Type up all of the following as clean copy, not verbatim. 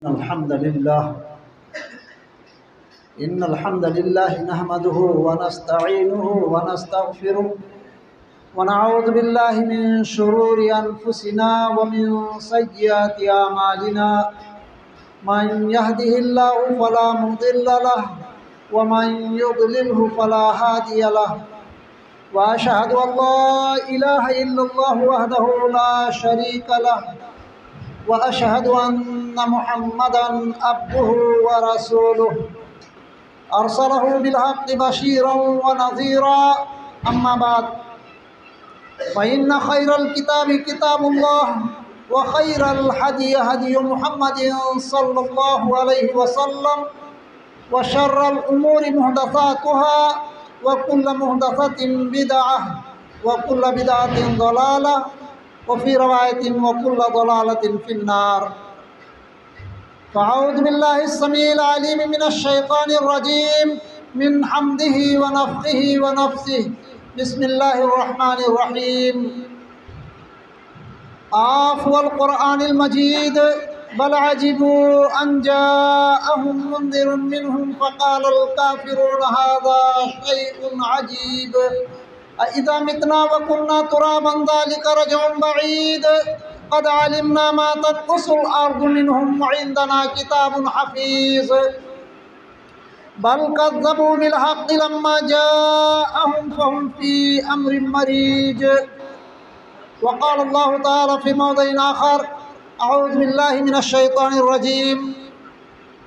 अल्हम्दुलिल्लाह इन्नल हम्दुलिल्लाहि नहमदुहु व नस्तईनुहु व नस्तगफिरुह व नऊज़ु बिल्लाहि मिन शुरूरि अनफुसिना व मिन सय्यिआति अमालिना मन यहदिहिल्लाहु फला मुदिल्ल लहु व मन युद्लिलहु फला हादिय लहु व अशहदु अल्ला इलाहा इल्लल्लाहु वहदहु ला शरीका लहु व अशहदु अन्न मुहम्मदन अब्दुहु व रसूलुहु अरसलहु बिलहक़्क़ि बशीरन व नज़ीरा अम्मा बाद फ़इन्न खैरल किताबि किताबुल्लाह व खैरल हदी हदी मुहम्मदिन सल्लल्लाहु अलैहि वसल्लम व शर्रल उमूरि मुहदसातुहा व कुल्लु मुहदसतिन बिदअह व कुल्लु बिदअतिन दलालह व फ़ी रवायतिन व कुल्लु दलालतिन फ़िन्नार। फ़अऊज़ु बिल्लाहि स्समीइल अलीम मिनश शैतानिर रजीम मिन हम्दिही व नफ़्ख़िही व नफ़्सिही बिस्मिल्लाहिर रहमानिर रहीम। आफ़वल क़ुरआनिल मजीद बल अजिबू अन जाअहुम मुन्ज़िरुम मिनहुम फ़क़ालल काफ़िरूना हाज़ा शैउन अजीब अइज़ा मितना व कुन्ना तुराबन ज़ालिका रजउन बईद क़द अलिमना मा तनक़ुसुल अर्दु मिनहुम व इंदना किताबुन हफ़ीज़ बल कज़्ज़बू बिल हक़्क़ि लम्मा जाअहुम फ़हुम फ़ी अम्रिन मरीज। व क़ाल अल्लाहु तआला फ़ी मौज़िइन आख़र अऊज़ु बिल्लाहि मिनश शैतानिर रजीम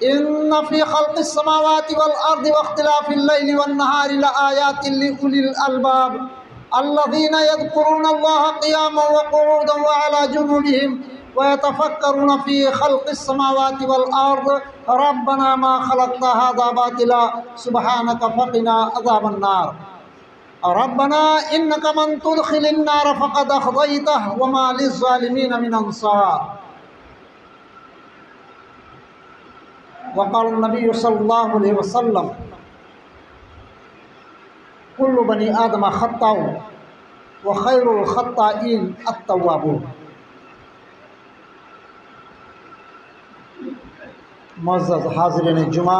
इन्न फ़ी ख़ल्क़िस समावाति वल अर्दि व इख़्तिलाफ़िल लैलि वन नहारि लआयातिन लिउलिल अलबाब अल्लज़ीना यज़्कुरूनल्लाहा क़ियामन व qu'ूदन व अला जुनूबिहिम व यतफ़क्करूना फ़ी ख़ल्क़िस समावाति वल अर्द रब्बना मा ख़लक़्ता हाज़ा बातिला सुब्हानका फ़क़िना अज़ाबन नार रब्बना इन्नका मन तुदख़िलिन नार फ़क़द अख़ज़यतहु व मा लिज़्ज़ालिमीन मिन अंसार। वक़ाल नबी सल्लल्लाहु अलैहि वसल्लम कुल्लु बनी आदम ख़त्ताउ व खैरुल ख़त्ताईन अत-तव्वाबून। मुअज़्ज़ज़ हाज़िरीन जुमा,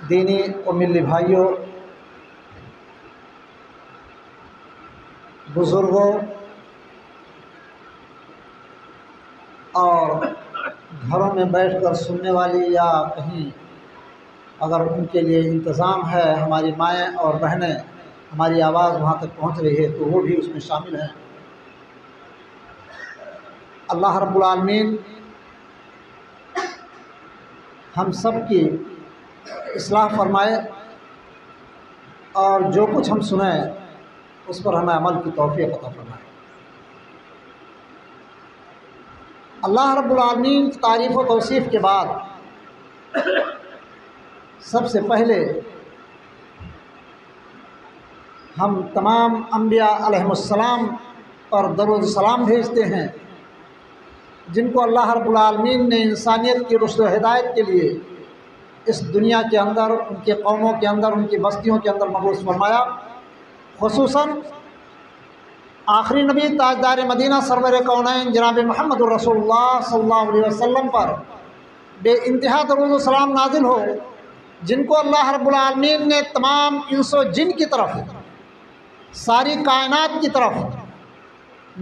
दीनी और मिल्ली भाइयों, बुज़ुर्गों और घरों में बैठकर सुनने वाली या कहीं अगर उनके लिए इंतज़ाम है, हमारी माएँ और बहनें, हमारी आवाज़ वहाँ तक पहुँच रही है तो वो भी उसमें शामिल हैं। अल्लाह रब्बुल आलमीन हम सब की इस्लाह फरमाए और जो कुछ हम सुने उस पर हमें अमल की तौफ़ीक़ अता फरमाए। अल्लाह रब्बुल आलमीन की तारीफ़ व तौसीफ़ के बाद सबसे पहले हम तमाम अम्बिया अलैहिमुस्सलाम पर दरूद सलाम भेजते हैं जिनको अल्लाह रब्बुल आलमीन ने इंसानियत की रुश्द व हिदायत के लिए इस दुनिया के अंदर, उनके कौमों के अंदर, उनकी बस्तियों के अंदर मबूस फरमाया। ख़ुसूसन आखिरी नबी ताजदार मदीना सरवर कौनैन जनाब मुहम्मदुर रसूलुल्लाह सल्लल्लाहु अलैहि वसल्लम पर बेइंतहा दरूद सलाम नाजिल हो, जिनको अल्लाह रब्बुल आलमीन ने तमाम इंसो जिन की तरफ, सारी कायनात की तरफ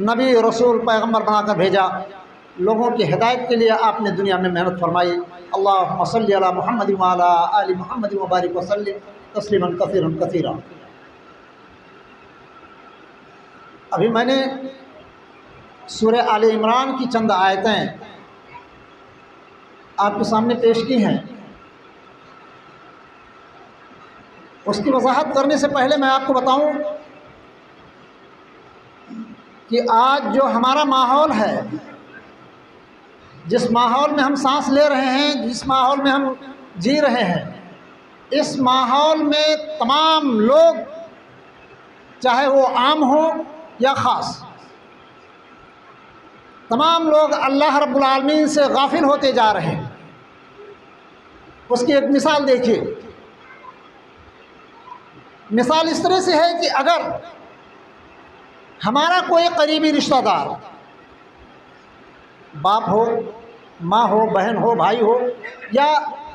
नबी रसूल पैगम्बर बनाकर भेजा। लोगों की हिदायत के लिए आपने दुनिया में मेहनत फरमाई। अल्लाहुम्मा सल्लि अला मुहम्मद व अला आलि मुहम्मद व बारिक व सल्लिम तस्लीमन कसीरन कसीरा। अभी मैंने सूरह आले इमरान की चंद आयतें आपके सामने पेश की हैं। उसकी वजाहत करने से पहले मैं आपको बताऊं कि आज जो हमारा माहौल है, जिस माहौल में हम सांस ले रहे हैं, जिस माहौल में हम जी रहे हैं, इस माहौल में तमाम लोग, चाहे वो आम हो या ख़ास, तमाम लोग अल्लाह रब्बुल आलमीन से गाफिल होते जा रहे हैं। उसकी एक मिसाल देखिए। मिसाल इस तरह से है कि अगर हमारा कोई करीबी रिश्तेदार, बाप हो माँ हो, बहन हो, भाई हो या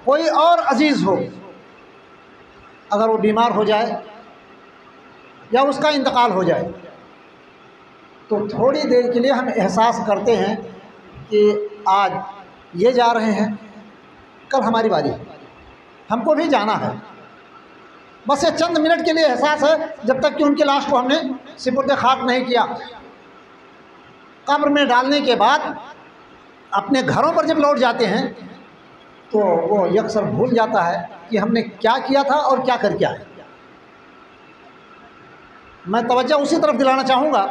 कोई और अजीज़ हो, अगर वो बीमार हो जाए या उसका इंतकाल हो जाए तो थोड़ी देर के लिए हम एहसास करते हैं कि आज ये जा रहे हैं, कल हमारी बारी है, हमको भी जाना है। बस ये चंद मिनट के लिए एहसास है, जब तक कि उनकी लाश को हमने सिपुर्द खाक नहीं किया। कब्र में डालने के बाद अपने घरों पर जब लौट जाते हैं तो वो यकसर भूल जाता है कि हमने क्या किया था और क्या करके आए। मैं तवज्जो उसी तरफ दिलाना चाहूँगा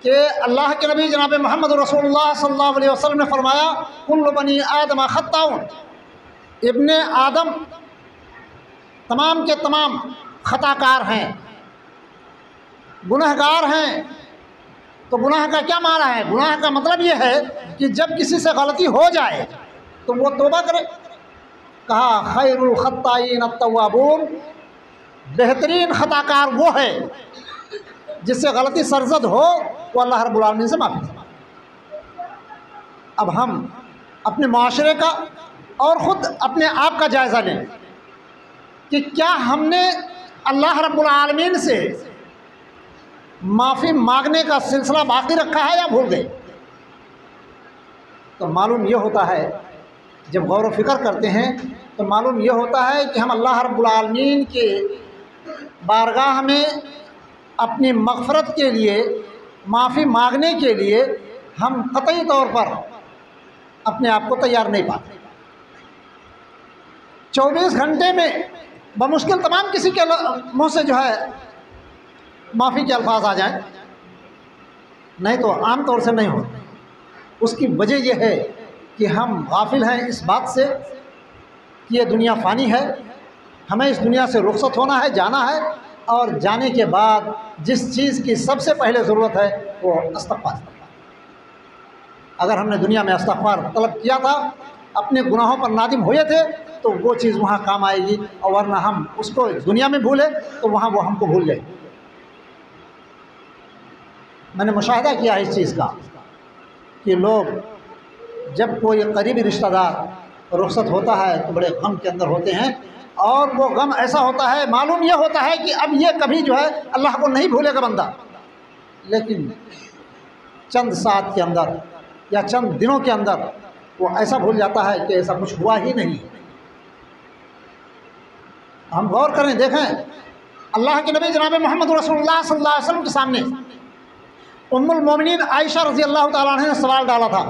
कि अल्लाह के नबी जनाब मोहम्मद रसूलुल्लाह सल्लल्लाहु अलैहि वसल्लम ने फरमाया, कुल्लु बनी आदम खत्ताउन, इब्ने आदम तमाम के तमाम खताकार हैं, गुनहगार हैं। तो गुनाह का क्या माना है? गुनाह का मतलब ये है कि जब किसी से गलती हो जाए तो वो तौबा करे। कहा खैरुल खत्ताईन अत्तवाबून, बेहतरीन खताकार वो है जिससे गलती सरजद हो वो अल्लाह रब्बुल आलमीन से माफ़ी। अब हम अपने माशरे का और ख़ुद अपने आप का जायज़ा लें कि क्या हमने अल्लाह रब्बुल आलमीन से माफ़ी मांगने का सिलसिला बाकी रखा है या भूल गए। तो मालूम यह होता है, जब गौर व फिक्र करते हैं तो मालूम यह होता है कि हम अल्लाह रब्बुल आलमीन के बारगाह में अपनी मग़फ़रत के लिए, माफ़ी मांगने के लिए हम क़तई तौर पर अपने आप को तैयार नहीं पाते। 24 घंटे में बमुश्किल तमाम किसी के मुँह से जो है माफ़ी के अल्फाज आ जाएं, नहीं तो आम तौर से नहीं होते। उसकी वजह यह है कि हम गाफिल हैं इस बात से कि ये दुनिया फ़ानी है, हमें इस दुनिया से रुखसत होना है, जाना है, और जाने के बाद जिस चीज़ की सबसे पहले ज़रूरत है वो इस्तग़फ़ार। अगर हमने दुनिया में इस्तग़फ़ार तलब किया था, अपने गुनाहों पर नादिम हुए थे, तो वो चीज़ वहाँ काम आएगी, और वरना हम उसको दुनिया में भूले तो वहाँ वो हमको भूल जाए। मैंने मुशाहिदा किया है इस चीज़ का कि लोग जब कोई करीबी रिश्तेदार रुखसत होता है तो बड़े गम के अंदर होते हैं, और वो गम ऐसा होता है, मालूम यह होता है कि अब ये कभी जो है अल्लाह को नहीं भूलेगा बंदा, लेकिन चंद साथ के अंदर या चंद दिनों के अंदर वो ऐसा भूल जाता है कि ऐसा कुछ हुआ ही नहीं। हम गौर करें, देखें, अल्लाह के नबी जनाब मोहम्मद रसूलुल्लाह सल्लल्लाहु अलैहि वसल्लम के सामने उम्मुल मोमिनीन आयशा रज़ी अल्लाह ताला अन्हा ने सवाल डाला था।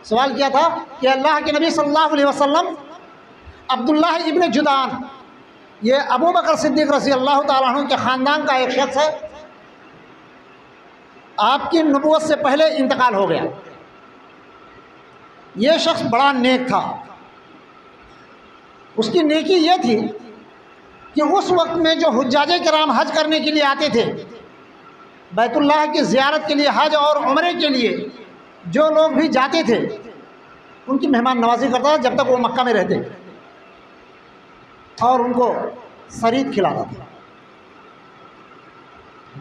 सवाल किया था कि अल्लाह के नबी सल्लल्लाहु अलैहि वसल्लम, अब्दुल्लाह इब्न जुदान, ये अबू बकर सिद्दीक़ रज़ी अल्लाह ताला अन्हु के ख़ानदान का एक शख्स है, आपकी नबुव्वत से पहले इंतकाल हो गया। ये शख्स बड़ा नेक था। उसकी नेकी ये थी कि उस वक्त में जो हुज्जाजे किराम हज करने के लिए आते थे, बैतुल्लाह की ज़ियारत के लिए, हज और उम्रे के लिए जो लोग भी जाते थे उनकी मेहमान नवाजी करता था जब तक वो मक्का में रहते, और उनको सरीद खिलाता था।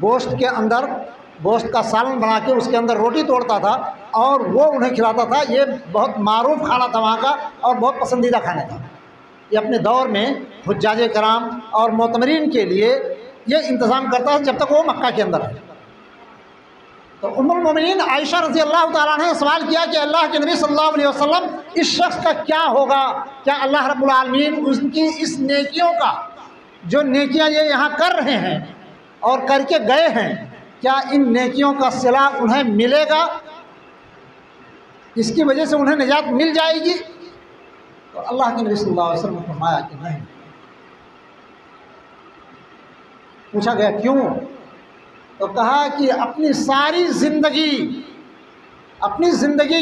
गोश्त के अंदर गोश्त का सालन बना के उसके अंदर रोटी तोड़ता था और वो उन्हें खिलाता था। ये बहुत मारूफ खाना था वहाँ का और बहुत पसंदीदा खाना था। ये अपने दौर में हुज्जाजे किराम और मोतमरीन के लिए ये इंतज़ाम करता है जब तक वो मक्का के अंदर है। तो उम्मुल मोमिनीन आयशा रज़ी अल्लाह ताला अन्हा ने सवाल किया कि अल्लाह के नबी सल्लल्लाहु अलैहि वसल्लम, इस शख्स का क्या होगा? क्या अल्लाह रब्बुल आलमीन उनकी इस नेकियों का, जो नेकियां ये यहाँ कर रहे हैं और करके गए हैं, क्या इन नेकियों का सिला उन्हें मिलेगा? इसकी वजह से उन्हें निजात मिल जाएगी? तो अल्लाह के नबी सल्लल्लाहु अलैहि वसल्लम ने फरमाया कि नहीं। पूछा गया क्यों? तो कहा कि अपनी सारी ज़िंदगी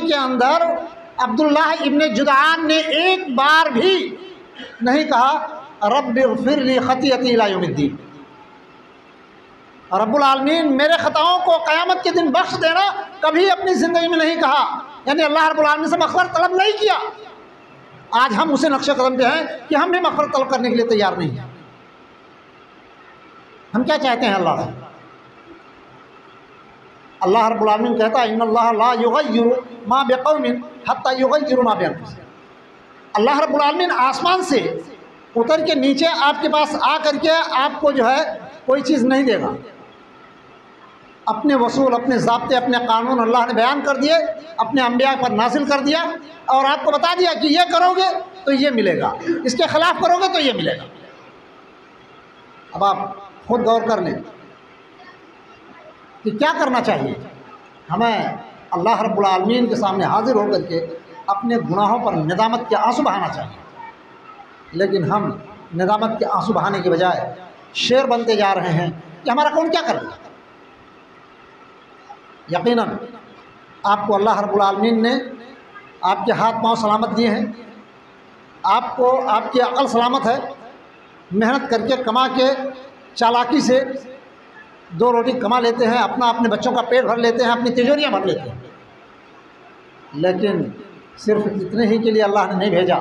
के अंदर अब्दुल्लाह इब्ने जुदान ने एक बार भी नहीं कहा रब्बिग़फ़िर ली ख़तीअती इला यौमिद्दीन, रब्बुल आलमीन मेरे ख़ताओं को क़यामत के दिन बख्श देना, कभी अपनी ज़िंदगी में नहीं कहा। यानी अल्लाह रब्बुल आलमीन से मग़फ़िरत तलब नहीं किया। आज हम उसे नक्शे कदम पे हैं कि हम भी मग़फ़िरत तलब करने के लिए तैयार नहीं हैं। हम क्या चाहते हैं अल्लाह से? अल्लाह रब्बुल आलमीन कहता है इन्नल्लाह ला युगय्यिरु मा बिक़ौमिन हत्ता युगय्यिरु मा बिअनफुसिहिम। अल्लाह रब्बुल आलमीन आसमान से उतर के नीचे आपके पास आ करके आपको जो है कोई चीज़ नहीं देगा। अपने वसूल, अपने ज़ाब्ते, अपने कानून अल्लाह ने बयान कर दिए, अपने अंबिया पर नाजिल कर दिया और आपको बता दिया कि ये करोगे तो ये मिलेगा, इसके खिलाफ करोगे तो ये मिलेगा। अब आप खुद गौर कर लें कि क्या करना चाहिए। हमें अल्लाह रब्बुल आलमीन के सामने हाजिर होकर के अपने गुनाहों पर निदामत के आंसू बहाना चाहिए, लेकिन हम निदामत के आंसू बहाने के बजाय शेर बनते जा रहे हैं कि हमारा कौन क्या कर रहा है। यकीनन आपको अल्लाह रब्बुल आलमीन ने आपके हाथ पांव सलामत दिए हैं, आपको आपकी अकल सलामत है, मेहनत करके कमा के चालाकी से दो रोटी कमा लेते हैं, अपने बच्चों का पेट भर लेते हैं, अपनी तिजोरियां भर लेते हैं, लेकिन सिर्फ इतने ही के लिए अल्लाह ने नहीं भेजा।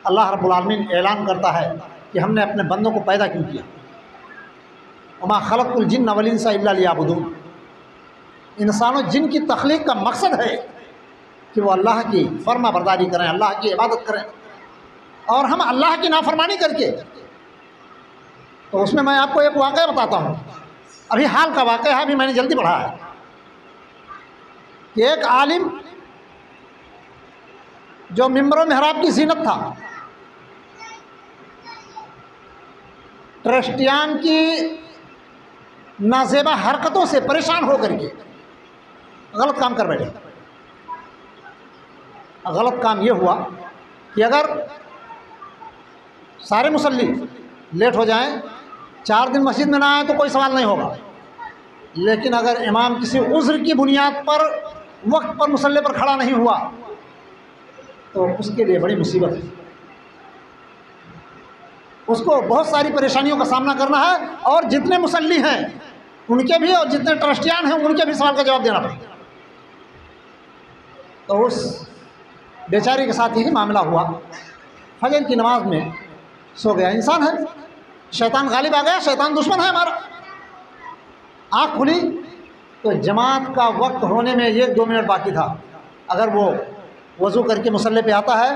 अल्लाह रब्बुल आलमीन ऐलान करता है कि हमने अपने बंदों को पैदा क्यों किया। वमा खलक़्तुल जिन्न वल इंसा इल्ला लियअबुदून। इंसानों जिन की तख्लीक का मकसद है कि वो अल्लाह की फर्मा बरदारी करें, अल्लाह की इबादत करें, और हम अल्लाह की नाफरमानी करके। तो उसमें मैं आपको एक वाक़या बताता हूँ, अभी हाल का वाक़या है, अभी मैंने जल्दी पढ़ा है कि एक आलिम जो मिंबर मेहराब की ज़ीनत था, ट्रस्टियान की नाजेबा हरकतों से परेशान होकर के गलत काम कर बैठे। गलत काम ये हुआ कि अगर सारे मुसल्ली लेट हो जाएं, 4 दिन मस्जिद में ना आए तो कोई सवाल नहीं होगा, लेकिन अगर इमाम किसी उज़्र की बुनियाद पर वक्त पर मुसल्ले पर खड़ा नहीं हुआ तो उसके लिए बड़ी मुसीबत है। उसको बहुत सारी परेशानियों का सामना करना है, और जितने मुसल्ली हैं उनके भी और जितने ट्रस्टियान हैं उनके भी सवाल का जवाब देना पड़ेगा। तो उस बेचारे के साथ यही मामला हुआ। फजर की नमाज में सो गया, इंसान है, शैतान गालिब आ गया, शैतान दुश्मन है हमारा। आँख खुली तो जमात का वक्त होने में 1-2 मिनट बाकी था। अगर वो वज़ू करके मुसल्ले पे आता है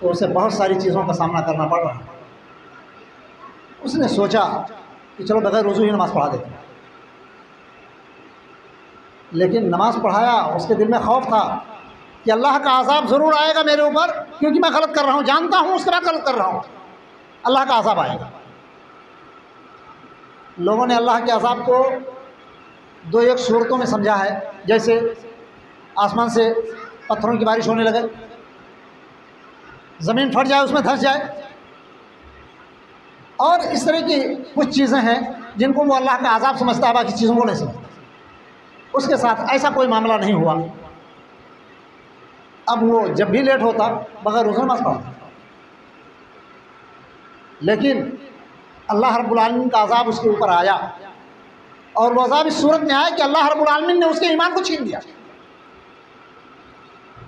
तो उसे बहुत सारी चीज़ों का सामना करना पड़ रहा है। उसने सोचा कि चलो बगैर वज़ू ही नमाज़ पढ़ा देते हैं, लेकिन नमाज़ पढ़ाया, उसके दिल में खौफ था कि अल्लाह का अज़ाब ज़रूर आएगा मेरे ऊपर, क्योंकि मैं गलत कर रहा हूँ, जानता हूँ उसके बाद गलत कर रहा हूँ, अल्लाह का अज़ाब आएगा। लोगों ने अल्लाह के अज़ाब को 2-1 सूरतों में समझा है, जैसे आसमान से पत्थरों की बारिश होने लगे, ज़मीन फट जाए, उसमें धंस जाए, और इस तरह की कुछ चीज़ें हैं जिनको वो अल्लाह का अज़ाब समझता है, बाकी चीज़ों को नहीं समझता। उसके साथ ऐसा कोई मामला नहीं हुआ। अब वो जब भी लेट होता बगैर वज़ू नमाज़ पढ़ता, लेकिन अल्लाह रब्बुल आलमीन का अज़ाब उसके ऊपर आया, और वो अज़ाब इस सूरत में आया कि अल्लाह रब्बुल आलमीन ने उसके ईमान को छीन लिया।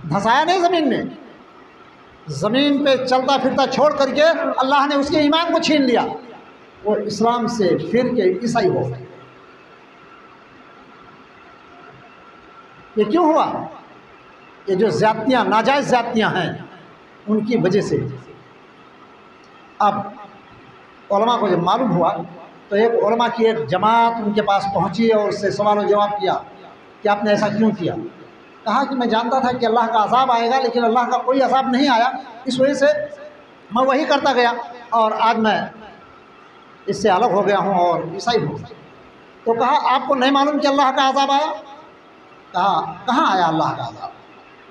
धंसाया नहीं ज़मीन में, ज़मीन पे चलता फिरता छोड़ करके अल्लाह ने उसके ईमान को छीन लिया। वो इस्लाम से फिर के ईसाई हो गए। ये क्यों हुआ? ये जो ज़्यादतियाँ, नाजायज़ ज़्यादतियाँ हैं, उनकी वजह से। अब उलमा को जब मालूम हुआ तो एक उलमा की एक जमात उनके पास पहुँची और उससे सवाल और जवाब किया कि आपने ऐसा क्यों किया। कहा कि मैं जानता था कि अल्लाह का अज़ाब आएगा, लेकिन अल्लाह का कोई अज़ाब नहीं आया, इस वजह से मैं वही करता गया, और आज मैं इससे अलग हो गया हूँ और ईसाई हूँ। तो कहा आपको नहीं मालूम कि अल्लाह का अज़ाब आया? कहा कहाँ आया अल्लाह का अज़ाब?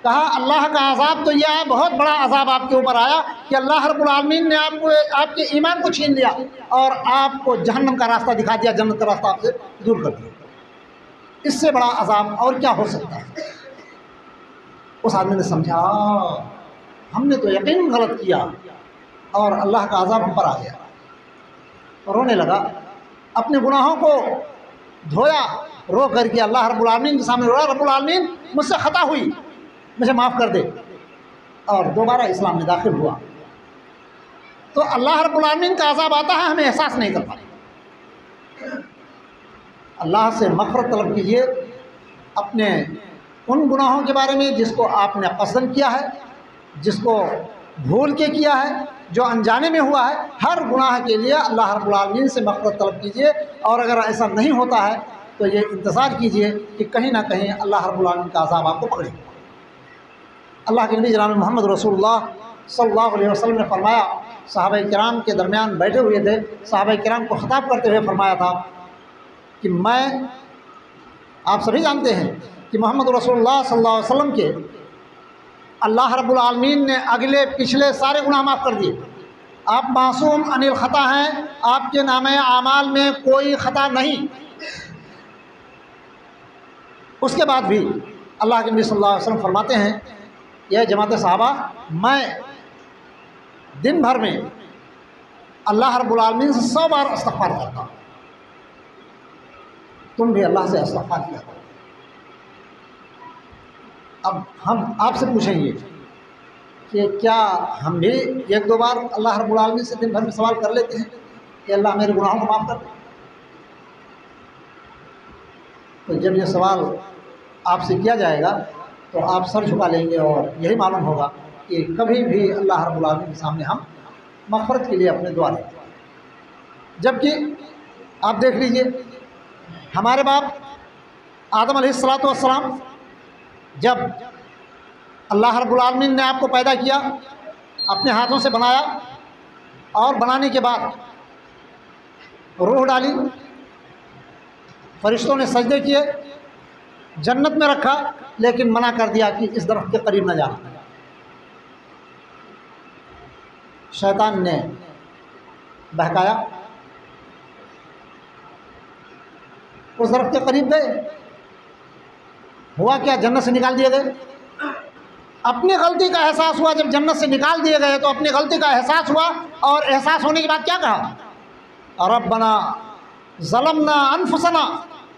कहा अल्लाह का अज़ाब तो यह है, बहुत बड़ा अज़ाब आपके ऊपर आया कि अल्लाह रब्बुल आलमीन ने आपको, आपके ईमान को छीन लिया और आपको जहन्नम का रास्ता दिखा दिया, जन्नत का रास्ता आपसे दूर कर दिया। इससे बड़ा अज़ाब और क्या हो सकता है? उस आदमी ने समझा हमने तो यकीन गलत किया और अल्लाह का अज़ाब हम पर आ गया, और रोने लगा। अपने गुनाहों को धोया, रो करके अल्लाह रब्बुल आलमीन के सामने रोया, रब्बुल आलमीन मुझसे खता हुई, मुझे माफ़ कर दे, और दोबारा इस्लाम में दाखिल हुआ। तो अल्लाह रब्बुल आलमीन का अज़ाब आता है, हमें एहसास नहीं कर पाते। अल्लाह से मग़फ़िरत तलब कीजिए अपने उन गुनाहों के बारे में जिसको आपने क़स्दन किया है, जिसको भूल के किया है, जो अनजाने में हुआ है। हर गुनाह के लिए अल्लाह रब्बुल आलमीन से मग़फ़िरत तलब कीजिए। और अगर ऐसा नहीं होता है तो ये इंतज़ार कीजिए कि कहीं ना कहीं अल्लाह रब्बुल आलमीन का अज़ाब आपको पकड़े। अल्लाह के नबी जनाब मोहम्मद रसूलुल्लाह सल्लल्लाहु अलैहि वसल्लम ने फरमाया, सहाबा किराम के दरमियान बैठे हुए थे, सहाबा किराम को ख़िताब करते हुए फरमाया था कि मैं, आप सभी जानते हैं कि मोहम्मद रसूलुल्लाह सल्लल्लाहु अलैहि वसल्लम के अल्लाह रब्बुल आलमीन ने अगले पिछले सारे गुनाह माफ़ कर दिए। आप मासूम अनिल ख़ता हैं, आपके नामे आमाल में कोई ख़ता नहीं। उसके बाद भी अल्लाह के नबी सल्लल्लाहु अलैहि वसल्लम फरमाते हैं, यह जमात सहाबा, मैं दिन भर में अल्लाह रब्बुल आलमीन से 100 बार इस्तग़फ़ार करता हूँ। तुम भी अल्लाह से इस्तग़फ़ार किया करो। अब हम आपसे पूछेंगे कि क्या हम भी 1-2 बार अल्लाह रब्बुल आलमीन से दिन भर में सवाल कर लेते हैं कि अल्लाह मेरे गुनाहों को माफ़ कर दे? तो जब ये सवाल आपसे किया जाएगा तो आप सर झुका लेंगे और यही मालूम होगा कि कभी भी अल्लाह रब्बुल आलमीन के सामने हम मग़फ़िरत के लिए अपने दुआ देते हैं। जबकि आप देख लीजिए, हमारे बाप आदम अलैहिस्सलातु वस्सलाम, जब अल्लाह रब्बुल आलमीन ने आपको पैदा किया, अपने हाथों से बनाया और बनाने के बाद रूह डाली, फरिश्तों ने सजदे किए, जन्नत में रखा, लेकिन मना कर दिया कि इस दरख्त के करीब न जाना। शैतान ने बहकाया, उस दरख्त के करीब गए, हुआ क्या, जन्नत से निकाल दिए गए। अपनी गलती का एहसास हुआ, जब जन्नत से निकाल दिए गए तो अपनी गलती का एहसास हुआ, और एहसास होने के बाद क्या कहा, रब्बना ज़लमना अनफुसना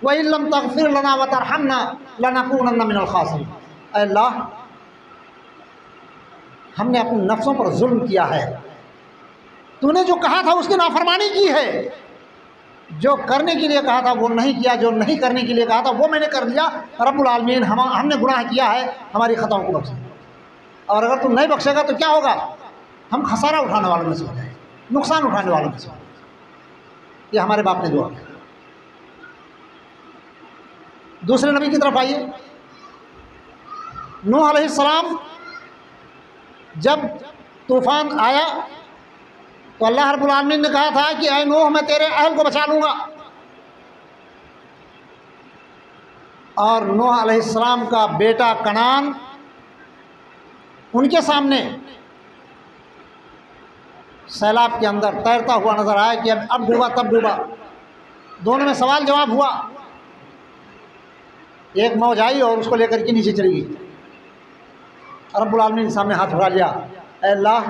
व इन लम तग़फ़िर लना व तरहमना लनकूनन्ना मिनल ख़ासिरीन। अल्लाह, हमने अपने नफ्सों पर जुल्म किया है, तूने जो कहा था उसकी नाफरमानी की है, जो करने के लिए कहा था वो नहीं किया, जो नहीं करने के लिए कहा था वो मैंने कर दिया। रब्बुल आलमीन, हमने गुनाह किया है, हमारी ख़ताओं को बख्श। और अगर तू नहीं बख्शेगा तो क्या होगा, हम खसारा उठाने वालों में से हो जाएंगे, नुकसान उठाने वालों में से। ये हमारे बाप ने दुआ की। दूसरे नबी की तरफ आइए, नूह अलैहिस्सलाम, जब तूफ़ान आया तो अल्लाह रब्बुल आलमीन ने कहा था कि ऐ नूह, मैं तेरे अहल को बचा लूँगा। और नूह अलैहिस्सलाम का बेटा कनान उनके सामने सैलाब के अंदर तैरता हुआ नजर आया कि अब डूबा तब डूबा। दोनों में सवाल जवाब हुआ, एक मौज आई और उसको लेकर के नीचे चली गई। रब्बुल आलमीन के सामने हाथ उठा लिया, ऐ अल्लाह,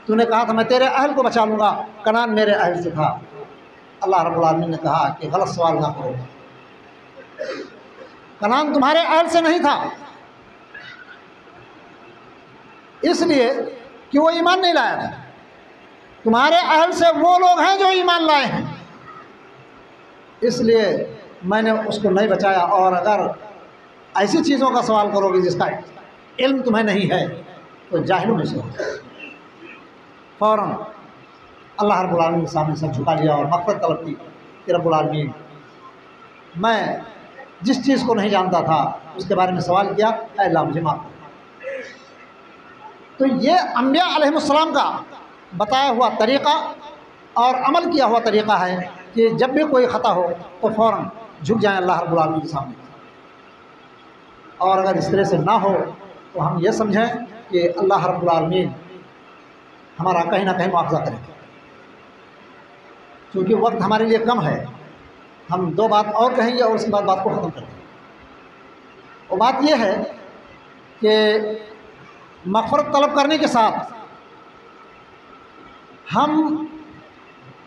तूने कहा था मैं तेरे अहल को बचा लूँगा, कनान मेरे अहल से था। अल्लाह रब्बुल आलमीन ने कहा कि गलत सवाल ना करो, कनान तुम्हारे अहल से नहीं था, इसलिए कि वो ईमान नहीं लाया था। तुम्हारे अहल से वो लोग हैं जो ईमान लाए हैं, इसलिए मैंने उसको नहीं बचाया। और अगर ऐसी चीज़ों का सवाल करोगे जिसका इल्म तुम्हें नहीं है तो जाहिलों में से हो। फ़ौरन अल्लाह रब्बुल आलमीन के सामने सर झुका लिया और मग़फ़िरत तलब की कि रब्बुल आलमीन, मैं जिस चीज़ को नहीं जानता था उसके बारे में सवाल किया, ऐ अल्लाह मुझे माफ़ कर। तो ये अम्बिया अलैहिमुस्सलाम का बताया हुआ तरीक़ा और अमल किया हुआ तरीक़ा है कि जब भी कोई ख़ता हो तो फ़ौरन झुक जाएं अल्लाह रब्बुल आलमीन के सामने। और अगर इस तरह से ना हो तो हम ये समझें कि अल्लाह रब्बुल आलमीन हमारा कहीं ना कहीं मुआवज़ा करें। क्योंकि वक्त हमारे लिए कम है, हम 2 बात और कहेंगे और उसके बाद बात को ख़त्म कर देंगे। वो बात यह है कि मग़फ़िरत तलब करने के साथ हम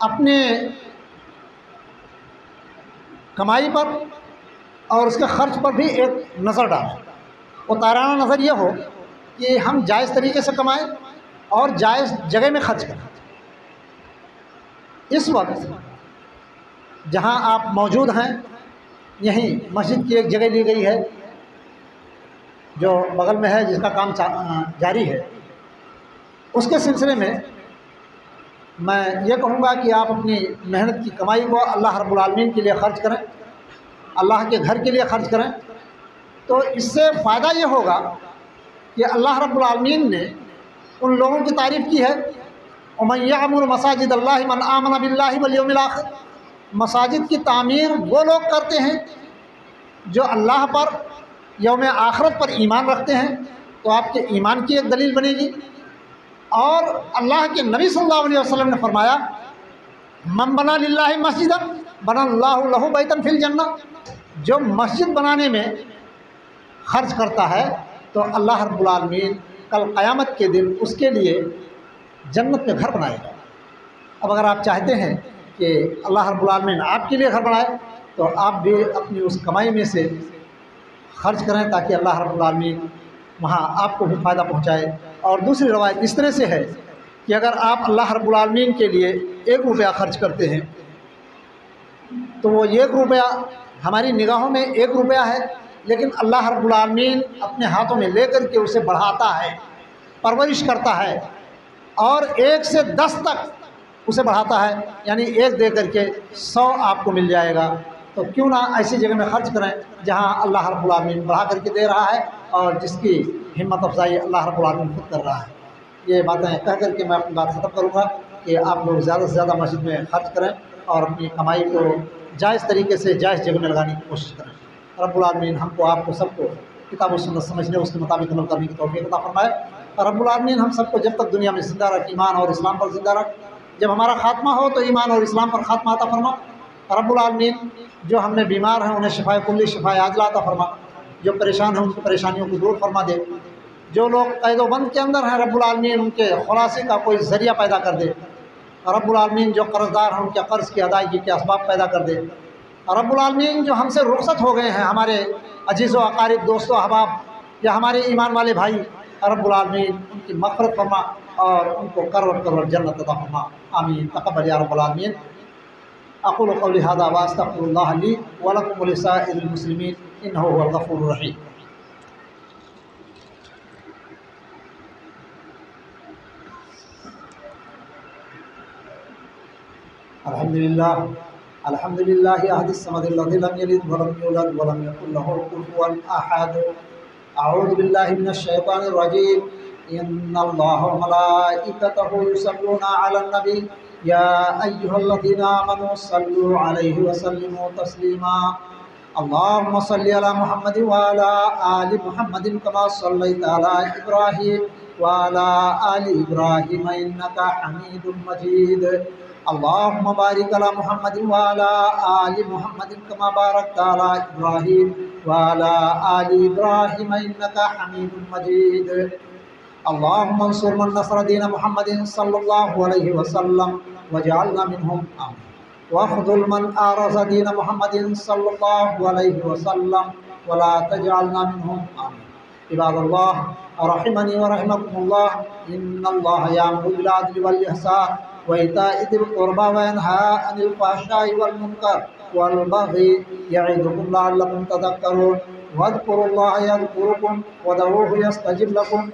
अपने कमाई पर और उसके खर्च पर भी एक नज़र डालें। वो ताराना नज़र यह हो कि हम जायज़ तरीके से कमाएं और जायज़ जगह में खर्च करें। इस वक्त जहां आप मौजूद हैं यहीं मस्जिद की एक जगह ली गई है जो बगल में है, जिसका काम जारी है। उसके सिलसिले में मैं ये कहूँगा कि आप अपनी मेहनत की कमाई को अल्लाह रब्बुल आलमीन के लिए ख़र्च करें, अल्लाह के घर के लिए ख़र्च करें। तो इससे फ़ायदा ये होगा कि अल्लाह रब्बुल आलमीन ने उन लोगों की तारीफ़ की है, वमन यअमुरु मसाजिद अल्लाहि मन आमन बिल्लाहि वल यौमिल आखिर। मसाजिद की तामीर वो लोग करते हैं जो अल्लाह पर, यौम आखिरत पर ईमान रखते हैं। तो आपके ईमान की एक दलील बनेगी। और अल्लाह के नबी सल्लल्लाहु अलैहि वसल्लम ने फरमाया, मन बना लिल्लाहि मस्जिदन बना अल्लाहु लहु बैतन फिल जन्नह। जो मस्जिद बनाने में खर्च करता है तो अल्लाह रब्बुल आलमीन कल क़यामत के दिन उसके लिए जन्नत में घर बनाएगा। अब अगर आप चाहते हैं कि अल्लाह रब्बुल आलमीन आपके लिए घर बनाए तो आप भी अपनी उस कमाई में से खर्च करें ताकि अल्लाह रब्बुल आलमीन वहाँ आपको भी फ़ायदा पहुँचाए। और दूसरी रवायत इस तरह से है कि अगर आप अल्लाह रब्बुल आलमीन के लिए 1 रुपया खर्च करते हैं तो वो 1 रुपया हमारी निगाहों में 1 रुपया है, लेकिन अल्लाह रब्बुल आलमीन अपने हाथों में लेकर के उसे बढ़ाता है, परवरिश करता है और 1 से 10 तक उसे बढ़ाता है, यानी 1 दे करके 100 आपको मिल जाएगा। तो क्यों ना ऐसी जगह में खर्च करें जहां अल्लाह रब्बुल आलमीन बढ़ा करके दे रहा है और जिसकी हिम्मत अफजाई अल्लाह रब्बुल आलमीन खुद कर रहा है। ये बातें कह करके मैं अपनी बात ख़त्म करूँगा कि आप लोग ज़्यादा से ज़्यादा मस्जिद में खर्च करें और अपनी कमाई को जायज़ तरीके से जायज़ जगह में लगाने की कोशिश करें। रब्बुल आलमीन हमको आपको सबको किताब और सुन्नत समझने, उसके मुताबिक अमल करने की तौफीक अता फरमाए। और रब्बुल आलमीन हम सबको जब तक दुनिया में ज़िंदा रख, ईमान और इस्लाम पर ज़िंदा रख। जब हमारा खात्मा हो तो ईमान और इस्लाम पर खात्मा अता फरमा। रब्बुल आलमीन जो हमने बीमार हैं उन्हें शिफाए कुल्ली शिफाए आजिला अता फरमा। जो परेशान हैं उनकी परेशानियों को दूर फरमा दे। जो लोग कैदोबंद के अंदर हैं रब्बुल आलमीन उनके खुलासे का कोई ज़रिया पैदा कर दे। रब्बुल आलमीन जो कर्ज़दार हैं उनके कर्ज़ की अदायगी के असबाब पैदा कर दे। रब्बुल आलमीन जो हमसे रुखसत हो गए हैं, हमारे अजीज़ व अकारिब, दोस्तों, अहबाब या हमारे ईमान वाले भाई, रब्बुल आलमीन उनकी मग़फ़िरत फरमा और उनको करवट करवट जन्नत अता फरमा। आमीन तक़ब्बल या रब्बल आलमीन। अक़ूलु क़ौली हाज़ा व अस्तग़फ़िरुल्लाह ली व लकुम व लिसाइरिल मुस्लिमीन इन्नहु हुवल गफ़ूरुर रहीम। अल्हम्दुलिल्लाह अल्हम्दुलिल्लाहि अहदिस समदिल्लज़ी लम यलिद व लम यूलद व लम यकुल लहू कुफुवन अहद। अऊज़ु बिल्लाहि मिनश शैतानिर रजीम। इन्नल्लाहा व मलाइकतहु युसल्लूना अलन नबी या अय्युहल्लज़ीना आमनू सल्लू अलैहि व सल्लिमू तस्लीमा। अल्लाहुम्मा सल्लि अला मुहम्मदिन व अला आलि मुहम्मदिन कमा सल्लैता अला इब्राहीम व अला आलि इब्राहीम इन्नका हमीदुम मजीद। अल्लाहुम्मा बारिक अला मुहम्मदिन व अला आलि मुहम्मदिन कमा बारकता अला इब्राहीम व अला आलि इब्राहीम इन्नका हमीदुम मजीद। अल्लाहुम्मा अंसुर मन नसर दीन मुहम्मदिन सल्लल्लाहु अलैहि वसल्लम वजअलना मिनहुम आमीन। वख़्ज़ुल मन आरज़ दीन मुहम्मदिन सल्लल्लाहु अलैहि वसल्लम वला तजअलना मिनहुम आमीन। इबादल्लाह रहिमनी व रहिमकुमुल्लाह। इन्नल्लाह यअमुरु बिल अदलि वल इहसान व इताइ ज़िल क़ुरबा व यनहा अनिल फ़हशाइ वल मुनकर वल बग़ी यइज़ुकुम लअल्लकुम तज़क्करून। वज़्कुरुल्लाह यज़्कुरुकुम वदऊहु यस्तजिब लकुम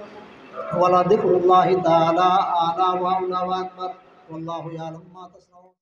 वलज़िक्रुल्लाहि तआला आला व अला व अकबर वल्लाहु यअलमु मा तस्नऊन।